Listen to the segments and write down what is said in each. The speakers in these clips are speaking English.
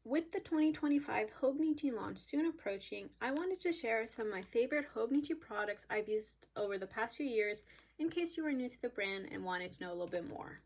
With the 2025 hobonichi launch soon approaching, I wanted to share some of my favorite hobonichi products I've used over the past few years in case you are new to the brand and wanted to know a little bit more.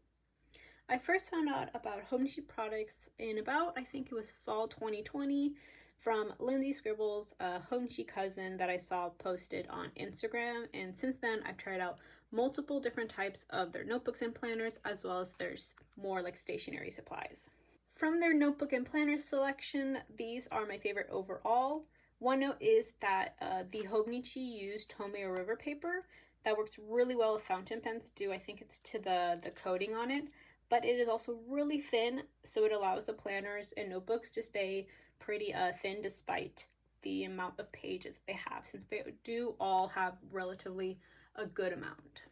I first found out about hobonichi products in about, I think it was fall 2020, from Lindsay Scribbles, a hobonichi cousin that I saw posted on Instagram, and since then I've tried out multiple different types of their notebooks and planners, as well as their more like stationery supplies. From their notebook and planner selection, these are my favorite overall. One note is that the hobonichi used Tomei river paper. That works really well with fountain pens due, I think it's to the coating on it, but it is also really thin, so it allows the planners and notebooks to stay pretty thin despite the amount of pages that they have, since they do all have relatively a good amount.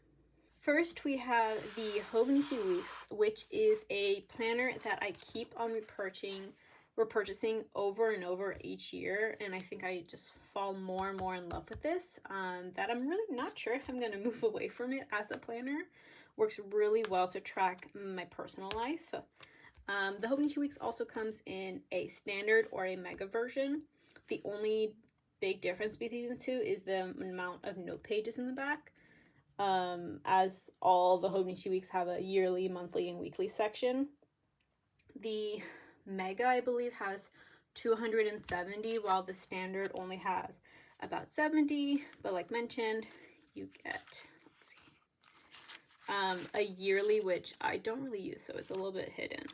First, we have the Hobonichi Weeks, which is a planner that I keep on repurchasing over and over each year, and I think I just fall more and more in love with this, that I'm really not sure if I'm going to move away from it as a planner. Works really well to track my personal life. The Hobonichi Weeks also comes in a standard or a mega version. The only big difference between the two is the amount of note pages in the back. As all the hobonichi weeks have a yearly, monthly, and weekly section. The mega, I believe, has 270, while the standard only has about 70, but like mentioned, you get, a yearly, which I don't really use, so it's a little bit hidden,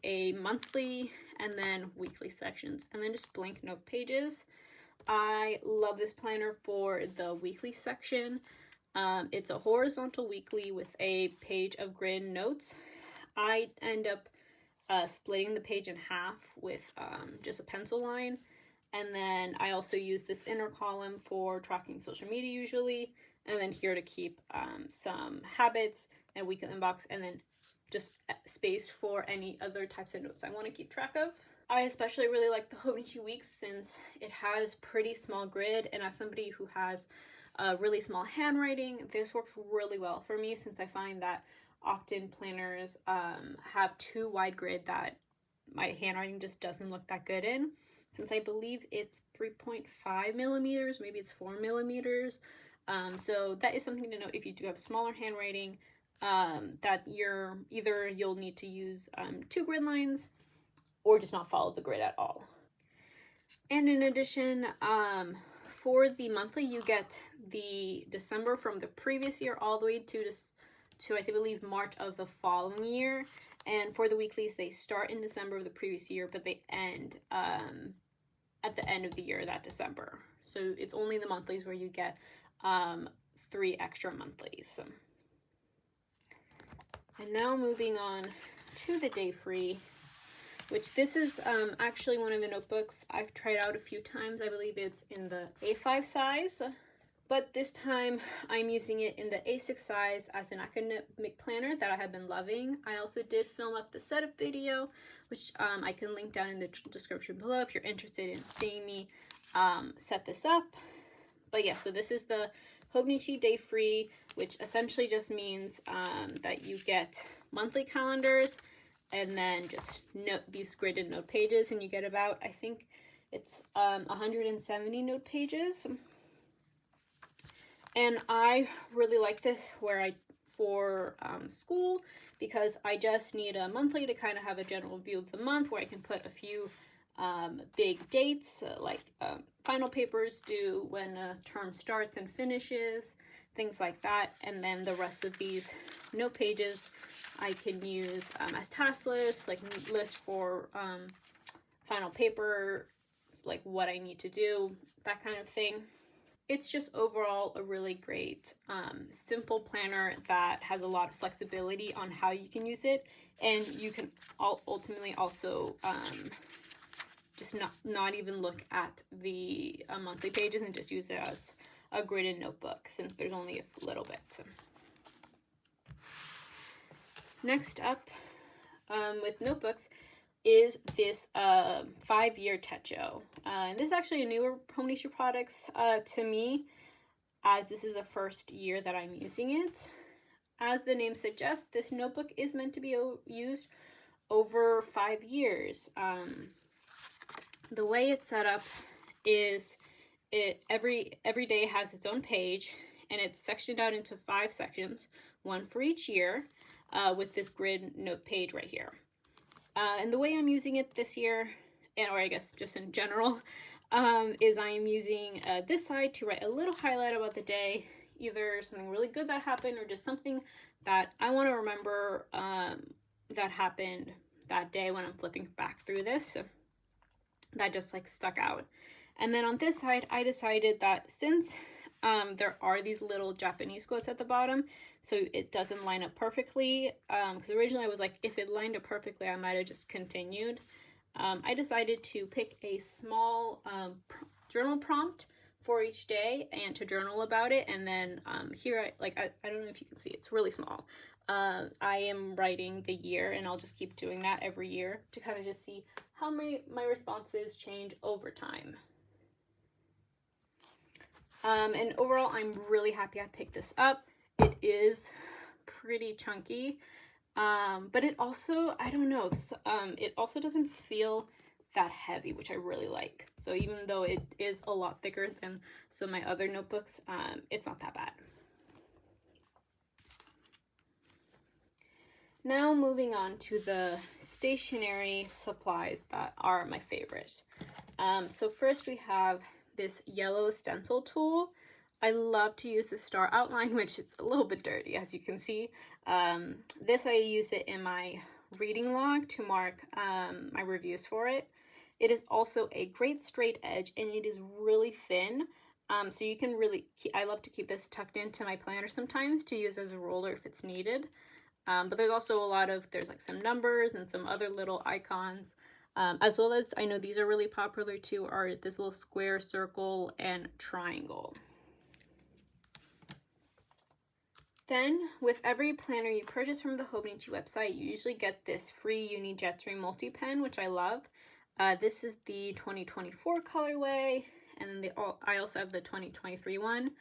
a monthly, and then weekly sections, and then just blank note pages. I love this planner for the weekly section. It's a horizontal weekly with a page of grid notes. I end up splitting the page in half with just a pencil line, and then I also use this inner column for tracking social media usually, and then here to keep some habits and weekly inbox, and then just space for any other types of notes I want to keep track of. I especially really like the Hobonichi Weeks since it has pretty small grid, and as somebody who has really small handwriting, this works really well for me since I find that often planners have too wide grid that my handwriting just doesn't look that good in. Since I believe it's 3.5 millimeters, maybe it's 4 millimeters. So that is something to note if you do have smaller handwriting, that you'll need to use 2 grid lines or just not follow the grid at all. And in addition, for the monthly, you get the December from the previous year all the way to I believe March of the following year. And for the weeklies, they start in December of the previous year, but they end at the end of the year that December. So it's only the monthlies where you get 3 extra monthlies. And now moving on to the day free, which this is actually one of the notebooks I've tried out a few times. I believe it's in the A5 size, but this time I'm using it in the A6 size as an academic planner that I have been loving. I also did film up the setup video, which I can link down in the description below if you're interested in seeing me set this up. But yeah, so this is the Hobonichi Day Free, which essentially just means that you get monthly calendars, and then just these gridded note pages, and you get about, I think it's 170 note pages. And I really like this for school, because I just need a monthly to kind of have a general view of the month where I can put a few big dates, like final papers due when a term starts and finishes, things like that. And then the rest of these note pages I can use as task lists, like lists for final paper, like what I need to do, that kind of thing. It's just overall a really great simple planner that has a lot of flexibility on how you can use it, and you can ultimately also just not even look at the monthly pages and just use it as a gridded notebook, since there's only a little bit. Next up with notebooks is this 5-year Techo. And this is actually a newer hobonichi products to me, as this is the first year that I'm using it. As the name suggests, this notebook is meant to be used over 5 years. The way it's set up is every day has its own page, and it's sectioned out into 5 sections, one for each year, with this grid note page right here. And the way I'm using it this year, or I guess just in general, is I am using this side to write a little highlight about the day, either something really good that happened or just something that I want to remember that happened that day when I'm flipping back through this. So that just like stuck out. And then on this side, I decided that since there are these little Japanese quotes at the bottom, so it doesn't line up perfectly, because originally I was like, if it lined up perfectly, I might have just continued. I decided to pick a small journal prompt for each day and to journal about it. And then here, I don't know if you can see, it's really small. I am writing the year, and I'll just keep doing that every year to kind of just see how my responses change over time. And overall, I'm really happy I picked this up. It is pretty chunky, but it also, I don't know, it also doesn't feel that heavy, which I really like. So even though it is a lot thicker than some of my other notebooks, it's not that bad. Now moving on to the stationery supplies that are my favorite. So first we have this yellow stencil tool. I love to use the star outline, which it's a little bit dirty, as you can see. This, I use it in my reading log to mark my reviews for it. It is also a great straight edge, and it is really thin. So you can really, I love to keep this tucked into my planner sometimes to use as a roller if it's needed. But there's also there's like some numbers and some other little icons. As well as, I know these are really popular too, are this little square, circle, and triangle. Then, with every planner you purchase from the Hobonichi website, you usually get this free Uni Jetstream multi-pen, which I love. This is the 2024 colorway, and then I also have the 2023 one.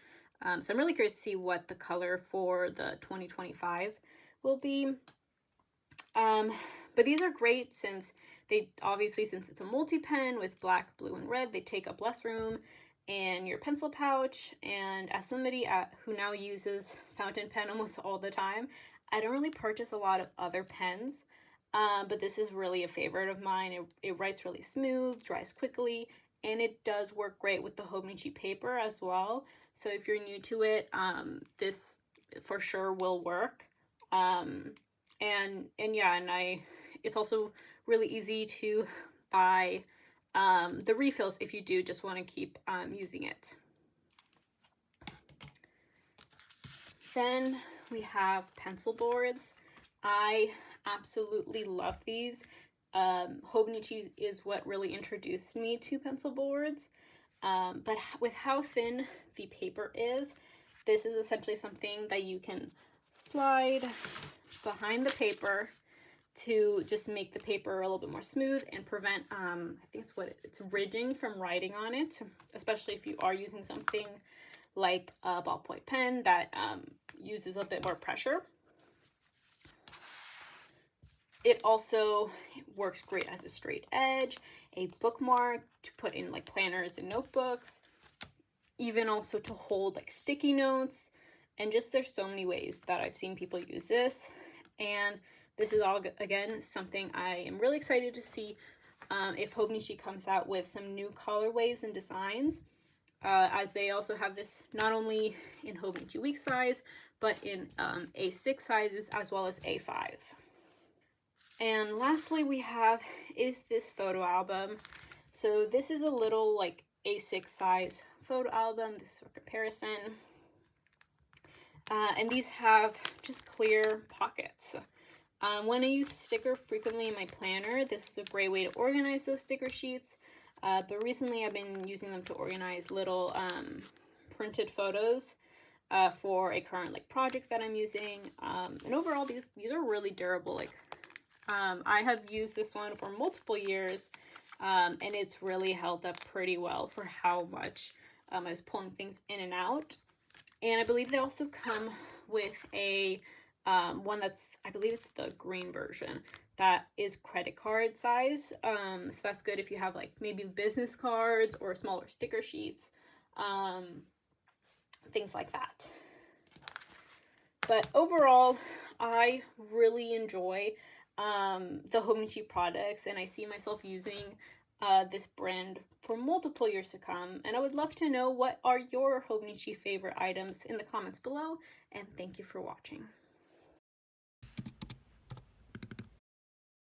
So I'm really curious to see what the color for the 2025 will be. But these are great since since it's a multi-pen with black, blue, and red, they take up less room in your pencil pouch. And as somebody who now uses fountain pen almost all the time, I don't really purchase a lot of other pens, but this is really a favorite of mine. It writes really smooth, dries quickly, and it does work great with the Hobonichi paper as well. So if you're new to it, this for sure will work. It's also really easy to buy the refills if you do just want to keep using it. Then we have pencil boards. I absolutely love these. Hobonichi is what really introduced me to pencil boards. But with how thin the paper is, this is essentially something that you can slide behind the paper to just make the paper a little bit more smooth and prevent, I think it's ridging from writing on it, especially if you are using something like a ballpoint pen that uses a bit more pressure. It also works great as a straight edge, a bookmark to put in like planners and notebooks, even also to hold like sticky notes, and just there's so many ways that I've seen people use this. And this is all, again, something I am really excited to see if Hobonichi comes out with some new colorways and designs, as they also have this not only in Hobonichi week size, but in A6 sizes as well as A5. And lastly we have is this photo album. So this is a little like A6 size photo album, this is for comparison. And these have just clear pockets. When I use sticker frequently in my planner, this was a great way to organize those sticker sheets. But recently I've been using them to organize little printed photos for a current project that I'm using. And overall, these are really durable. I have used this one for multiple years, and it's really held up pretty well for how much I was pulling things in and out. And I believe they also come with a one that's, I believe it's the green version, that is credit card size. So that's good if you have like maybe business cards or smaller sticker sheets, things like that. But overall, I really enjoy the hobonichi products, and I see myself using this brand for multiple years to come. And I would love to know, what are your hobonichi favorite items in the comments below, and thank you for watching.